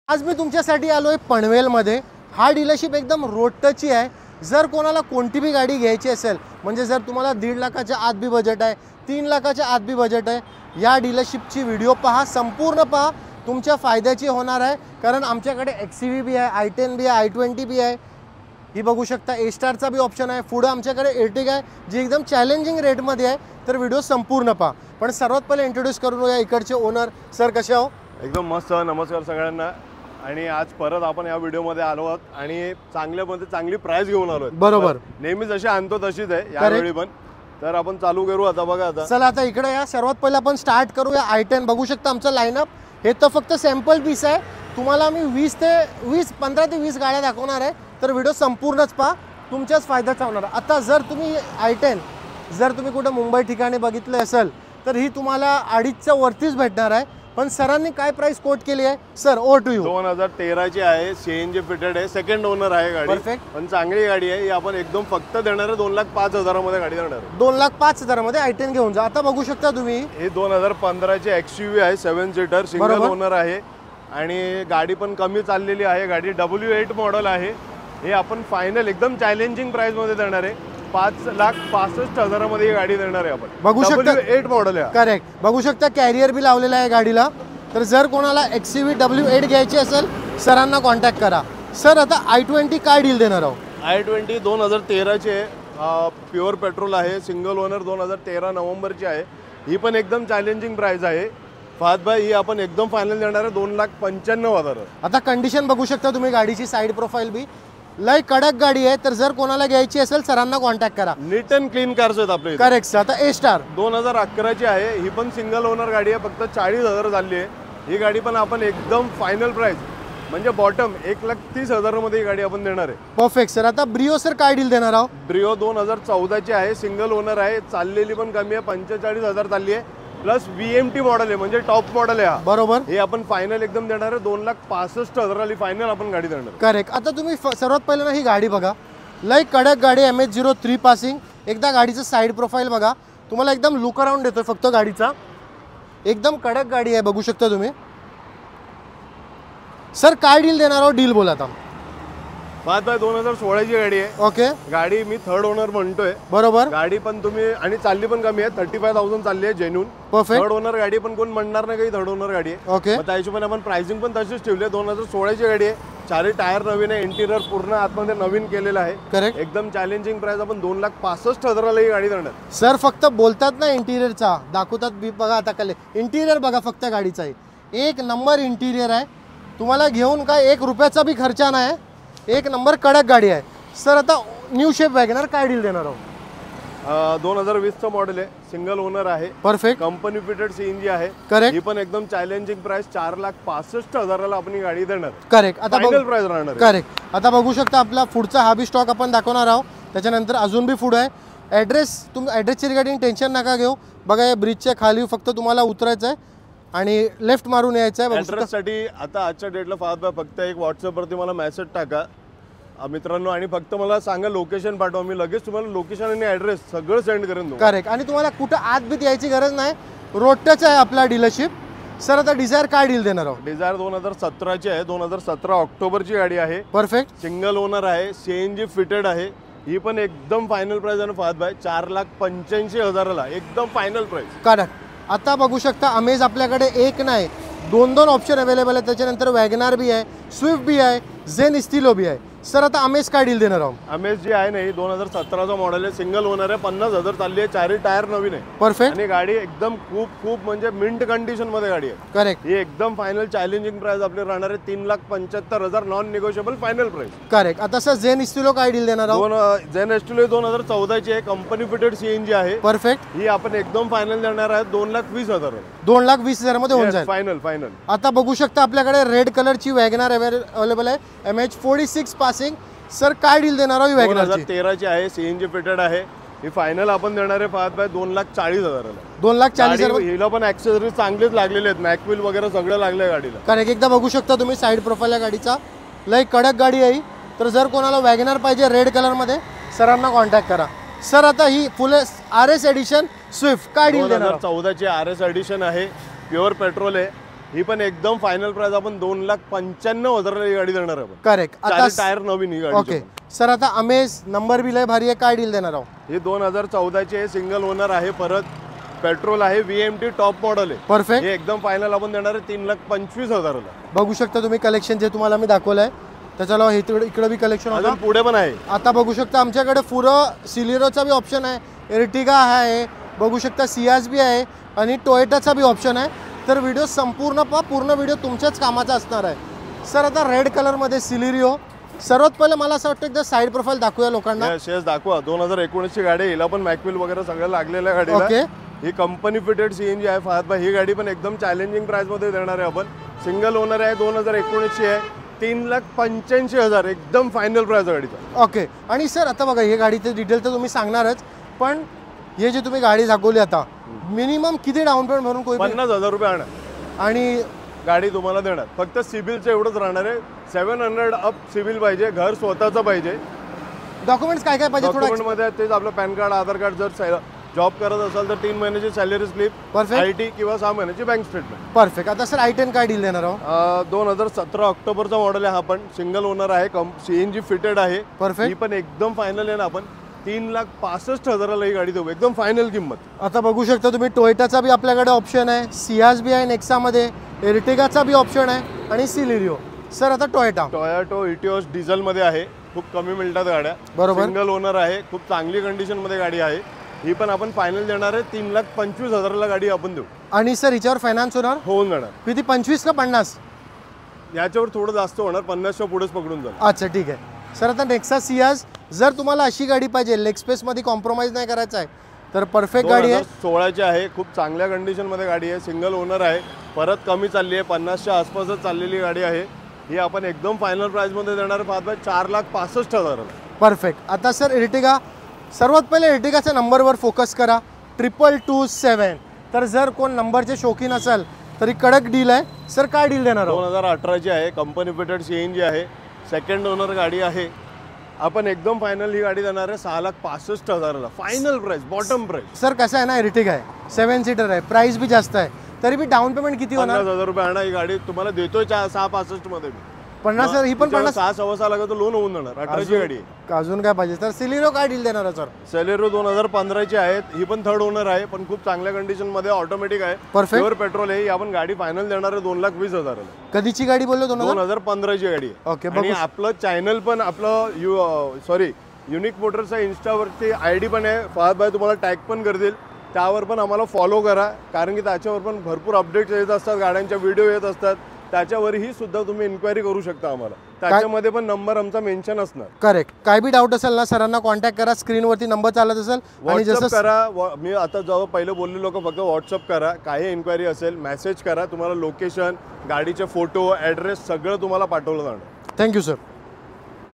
आज मी तुमच्यासाठी आलोय पनवेलमध्ये। हा डीलरशिप एकदम रोड टचची आहे। जर कोणाला कोणती भी गाडी घ्यायची असेल, म्हणजे जर तुम्हाला 1.5 लाखाच्या आत भी बजेट आहे, 3 लाखाच्या आत भी बजेट आहे, या डीलरशिपची व्हिडिओ पहा, संपूर्ण पहा, तुमच्या फायद्याची होणार आहे। कारण आमच्याकडे XCV भी आहे, i10 भी आहे, i20 भी आहे, ही बघू शकता A स्टारचा भी ऑप्शन आहे। पुढे आमच्याकडे एर्टिगा आहे जी एकदम चॅलेंजिंग रेटमध्ये आहे। तर व्हिडिओ संपूर्ण पहा। पण सर्वात पहिले इंट्रोड्यूस करून या इकडचे ओनर सर, कसे आहो? एकदम मस्त, नमस्कार सगळ्यांना। आणि आज परत आपण या व्हिडिओमध्ये आलो आहोत आणि चांगली प्राइस घेऊन आलोय। बरोबर, नेहमी जशी आणतो तशीच आहे यावेळी पण। तर आपण चालू करू आता। बघा आता चला, आता इकडे या। सर्वात पहिले आपण स्टार्ट करूया i10। बघू शकता आमचं लाईनअप। हे तर फक्त सॅम्पल पीस आहे। तुम्हाला मी 15 ते 20 गाड्या दाखवणार आहे। तर व्हिडिओ संपूर्णच पहा, तुमच्याच फायद्याचा होणार। आता जर तुम्ही i10 जर तुम्ही कुठे मुंबई ठिकाणी बघितले असेल तर ही तुम्हाला 2.5च्या वरतीच भेटणार आहे। पण सरांनी काय प्राइस कोट केली आहे सर? Over to you. 2013 ची आहे, CNG फिटेड आहे, सेकंड ओनर आहे गाडी। परफेक्ट, पण चांगली गाडी आहे ही। आपण एकदम फक्त देणार आहे 2,05,000 मध्ये गाडी देणार आहे। 2,05,000 मध्ये i10 घेऊन जा। आता बघू शकता तुम्ही, ही 2015 ची XUV आहे, 7 सीटर, सिंगल ओनर आहे आणि गाडी पण कमी चाललेली आहे। गाडी W8 मॉडेल आहे। हे आपण फायनल एकदम चॅलेंजिंग प्राइस मध्ये देणार आहे। 5,65,000 मध्ये ही गाडी देणार आहे आपण। बघू शकता W8 मॉडेल आहे। करेक्ट, बघू शकता कॅरियर भी लावलेला आहे गाडीला। तर जर कोणाला XCV W8 घ्यायची असेल सरांना कॉन्टॅक्ट करा। सर, आता i20 काय डील देणार आहोत? i20 2013 चे प्युअर पेट्रोल आहे, सिंगल ओनर, 2013 नोव्हेंबरची आहे। ही पण एकदम चॅलेंजिंग प्राइस आहे। फात भाई, ही आपण एकदम फायनल देणार आहे 2,95,000। आता कंडिशन बघू शकता तुम्ही गाडीची, साइड प्रोफाइल भी लय कडक गाडी आहे। तर जर कोणाला घ्यायची असेल सरांना कॉन्टॅक्ट करा। नीट अँड क्लीन कार्स आहेत आपले। करेक्ट। आता A स्टार 2011 ची आहे। ही पण सिंगल ओनर गाडी आहे, फक्त 40,000 झाली आहे। ही गाडी पण आपण एकदम फायनल प्राइस म्हणजे बॉटम 1,30,000 मध्ये ही गाडी आपण देणार आहे। Perfect sir. आता ब्रिओ सर काय डील देणार आहोत? ब्रिओ 2014 ची आहे, सिंगल ओनर आहे, चाललेली पण कमी आहे, 45,000 चालली आहे, प्लस VMT मॉडेल आहे, म्हणजे टॉप मॉडेल आहे। बरोबर, हे आपण फायनल एकदम देणार आहे 2,65,000 फायनल आपण गाडी देणार। करेक्ट। आता तुम्ही सर्वात पहिले ना ही गाडी बघा, लय कडक गाडी, MH03 पासिंग। एकदा गाडीचं साइड प्रोफाइल बघा, तुम्हाला एकदम लुक अराउंड देतोय फक्त गाडीचा। एकदम कडक गाडी आहे, बघू शकता तुम्ही। सर काय डील देणार आहोत? डील बोला आता। 2016 ची गाडी आहे। ओके, गाडी मी थर्ड ओनर म्हणतोय। बरोबर, गाडी पण तुम्ही आणि चालली पण कमी आहे, 35,000 चालली आहे जेन्युन। परफेक्ट। थर्ड ओनर गाडी पण कोण म्हणणार नाही काही थर्ड ओनर गाडी आहे। ओके, त्या हिशोबाने आपण प्राइसिंग पण तशीच ठेवली आहे। 2016 ची गाडी आहे, चारही टायर नवीन आहे, इंटिरियर पूर्ण आतमध्ये नवीन केलेलं आहे। करेक्ट। एकदम चॅलेंजिंग प्राइस आपण 2,65,000 ही गाडी देणार। सर फक्त बोलतात ना इंटिरियरचा, दाखवतात बी बघा। आता कले इंटिरियर बघा फक्त गाडीचा आहे, एक नंबर इंटिरियर आहे। तुम्हाला घेऊन काय 1 रुपयाचा भी खर्चा नाही, एक नंबर कडक गाडी आहे। सर आता न्यू शेप वॅगनर काय डील देणार आहोत? 2020 चं मॉडेल आहे, सिंगल ओनर आहे, परफेक्ट, कंपनी फिटेड CNG आहे। करेक्ट। ही पण एकदम चॅलेंजिंग प्राइस 4,65,000 आपण ही गाडी देणार। करेक्ट। आता फायनल प्राइस राहणार आहे। करेक्ट। आता बघू शकता आपला पुढचा हा बी स्टॉक आपण दाखवणार आहोत। त्याच्यानंतर अजून बी फूड आहे। तुम्ही ॲड्रेसची रिगार्डिंग टेन्शन नका घेऊ। बघा, या ब्रिजच्या खाली फक्त तुम्हाला उतरायचं आहे आणि लेफ्ट मारून यायचं आहे। ॲड्रेससाठी आता आजच्या डेटला फक्त एक व्हॉट्सअपवरती मला मेसेज टाका मित्रांनो, आणि फक्त मला सांगा लोकेशन पाठवा, मी लगेच तुम्हाला लोकेशन आणि ॲड्रेस सगळं सेंड करेन। करेक्ट। आणि तुम्हाला कुठं आत बीत यायची गरज नाही, रोड टच आहे आपला डीलरशिप। सर आता डिझायर काय डील देणार आहोत? डिझायर 2017 ची आहे, 2017 ऑक्टोबरची गाडी आहे, परफेक्ट, सिंगल ओनर आहे, CNG फिटेड आहे। ही पण एकदम फायनल प्राइस आहे फात भाई, 4,85,000 एकदम फायनल प्राइस। करेक्ट। आता बघू शकता अमेज आपल्याकडे एक नाही 2 ऑप्शन अवेलेबल आहे। त्याच्यानंतर वॅगनार भी आहे, स्विफ्ट भी आहे, झेन इस्टिलो भी आहे। सर आता अमेज काय डील देणार आहोत? अमेज जी आहे नाही 2017चा मॉडेल आहे, सिंगल ओनर आहे, 50,000 चालली आहे, चारही टायर नवीन आहे, परफेक्ट। आणि गाडी एकदम खूप म्हणजे मिंट कंडिशन मध्ये गाडी आहे। करेक्ट। ही एकदम फायनल चॅलेंजिंग प्राइस आपली राहणार आहे 3,75,000 non negotiable final price. Correct. आता सर झेन इस्टिलो काय डील देणार आहोत? झेन इस्टिलो 2014 ची आहे, कंपनी फिटेड CNG आहे, परफेक्ट। ही आपण एकदम फायनल देणार आहे 2,20,000। 2,20,000 मध्ये होऊन जाईल फायनल। आता बघू शकता आपल्याकडे रेड कलरची वॅगनार अवेलेबल आहे, MH46 पासिंग। सर काय डील देणार आहोत? वॅगनार 2013 ची आहे, CNG फिटेड आहे, ही फायनल आपण देणार आहे फात भाई 2,40,000। 2,40,000। हिला पण ॲक्सेसरीज चांगलेच लागलेले आहेत, मॅकविल वगैरे सगळं लागलंय गाडीला। करेक्ट। एकदा बघू शकता तुम्ही साइड प्रोफाइल या गाडीचा, लय कडक गाडी आहे। तर जर कोणाला वॅगनार पाहिजे रेड कलर मध्ये सरांना कॉन्टॅक्ट करा। सर आता ही फुल RS एडिशन स्विफ्ट काय डील देणार? 2014 ची RS एडिशन आहे, प्युअर पेट्रोल आहे, ही पण एकदम फायनल प्राइस आपण 2,95,000 ही गाडी देणार आहे आपण. करेक्ट. आता टायर नवीन ही गाडी. ओके सर, आता अमेज नंबर बी लय भारी आहे, काय डील देणार आहोत? ही 2014 ची आहे, सिंगल ओनर आहे, परत पेट्रोल आहे, VMT टॉप मॉडेल आहे. परफेक्ट. हे एकदम फायनल आपण देणार आहे 3,25,000 ला. बघू शकता तुम्ही कलेक्शन जे तुम्हाला मी दाखवलंय त्याच्याला इकडे बी कलेक्शन अजून पुढे पण आहे. आता बघू शकता आमच्याकडे पुरं सिलेरोचा बी ऑप्शन आहे, एर्टिगा आहे, बघू शकता सियाज बी आहे आणि टोयोटाचा बी ऑप्शन आहे. तर व्हिडिओ संपूर्ण पूर्ण व्हिडिओ तुमच्याच कामाचा असणार आहे. सर आता रेड कलरमध्ये सिलेरिओ, सर्वात पहिले मला असं वाटतं एकदा साईड प्रोफाईल दाखवूया लोकांना. शेअर्स दाखवा. 2019 ची गाडी आहे, हिला पण मॅकविल वगैरे सगळं लागलेलं आहे गाडीला. ओके. ही कंपनी फिटेड CNG आहे फहद भाई. ही गाडी पण एकदम चॅलेंजिंग प्राइस मध्ये देणार आहे आपण. सिंगल ओनर आहे, 2019 ची आहे, 3,85,000 एकदम फायनल प्राइस गाडीचा. ओके. आणि सर आता बघा हे गाडीचे डिटेल तर तुम्ही सांगणारच, पण हे जे तुम्ही गाडी दाखवली आता मिनिमम किती डाऊन पेमेंट भरून 50,000 रुपये आणा आणि गाडी तुम्हाला देणार. फक्त सिबिलचं एवढंच राहणार आहे, 700 अप सिबिल पाहिजे, घर स्वतःचं पाहिजे. डॉक्युमेंट्स काय काय पाहिजे डॉक्युमेंट मध्ये तेच आपलं पॅन कार्ड, आधार कार्ड, जर जॉब करत असाल तर 3 महिन्याची सॅलरी स्लिप, परफेक्ट, IT किंवा 6 महिन्याची बँक स्टेटमेंट. परफेक्ट. आता सर I10 काय डील देणार आहोत? 2017 ऑक्टोबरचा मॉडेल आहे, हा पण सिंगल ओनर आहे, CNG फिटेड आहे. परफेक्ट. ही पण एकदम फायनल आहे ना, आपण 3,65,000 ही गाडी देऊ, एकदम फायनल किंमत. आता बघू शकता तुम्ही टोयोटाचा बी आपल्याकडे ऑप्शन आहे, सियाज बी आहे नेक्सामध्ये, एर्टिगाचा बी ऑप्शन आहे आणि सिलेरिओ. सर आता टोयोटो इटिओस डिझेल मध्ये आहे, खूप कमी मिळतात गाड्या. बरोबर. सिंगल ओनर आहे, खूप चांगली कंडिशन मध्ये गाडी आहे. ही पण आपण फायनल देणार आहे, 3,25,000 ला गाडी आपण देऊ. आणि सर हिच्यावर फायनान्स होणार होऊन जाणार. किती, 25 का 50? याच्यावर थोडं जास्त होणार, 50च्या पुढेच पकडून जाणार. अच्छा ठीक आहे. सर आता नेक्सा सियाज, जर तुम्हाला अशी गाडी पाहिजे, लेग स्पेस मध्ये कॉम्प्रोमाइज नाही करायचं आहे तर परफेक्ट गाडी आहे. 2016ची आहे, खूप चांगल्या कंडिशन मध्ये गाडी आहे, सिंगल ओनर आहे, परत कमी चालली आहे, 50च्या आसपासच चाललेली गाडी आहे. ही आपण एकदम फायनल प्राइस मध्ये देणार आहे, 4,65,000. परफेक्ट. आता सर एर्टिगा, सर्वात पहिले एर्टिगाच्या नंबरवर फोकस करा, 2227. तर जर कोण नंबरचे शौकीन असेल तरी कडक डील आहे. सर काय डील देणार आहोत? 2018ची आहे, कंपनी फिटेड CNG आहे, सेकंड ओनर गाडी आहे. आपण एकदम फायनल ही गाडी देणार आहे 6,65,000 final price, bottom price. Sir कसं आहे ना, एर्टिगा आहे, 7 सीटर आहे, प्राइस बी जास्त आहे, तरी बी डाऊन पेमेंट किती होणार? 50,000 रुपये आणा, ही गाडी तुम्हाला देतोय 6,65 मध्ये. 50 सर, ही पण 50, 6,65 लागत लोन होऊन जाणार. 18ची गाडी आहे. अजून काय पाहिजे? तर सिलेरिओ काय डील देणार आहे सर? सेलेरो 2015ची आहे, ही पण थर्ड ओनर आहे, पण खूप चांगल्या कंडिशन मध्ये, ऑटोमॅटिक आहे, परफेक्ट, प्युअर पेट्रोल आहे. आपण गाडी फायनल देणार आहे 2,20,000. कधीची गाडी बोललो? 2015ची गाडी आहे. ओके. आणि आपलं चॅनल पण, आपलं युनिक मोटरचा इंस्टावरती ID पण आहे, फहद भाई तुम्हाला टॅग पण करतील, त्यावर पण आम्हाला फॉलो करा, कारण की त्याच्यावर पण भरपूर अपडेट्स येत असतात, गाड्यांच्या व्हिडिओ येत असतात, त्याच्यावरही सुद्धा तुम्ही इन्क्वायरी करू शकता आम्हाला. त्याच्यामध्ये पण नंबर आमचा मेन्शन असणार. करेक्ट. काय बी डाऊट असेल ना सरांना कॉन्टॅक्ट करा, स्क्रीनवरती नंबर चालत असेल. आणि व्हॉट्सअप करा. मी आता जेव्हा पहिले बोलले लोक, फक्त व्हॉट्सअप करा, काही इन्क्वायरी असेल मेसेज करा, तुम्हाला लोकेशन, गाडीचे फोटो, ॲड्रेस सगळं तुम्हाला पाठवलं जाणार. Thank you sir.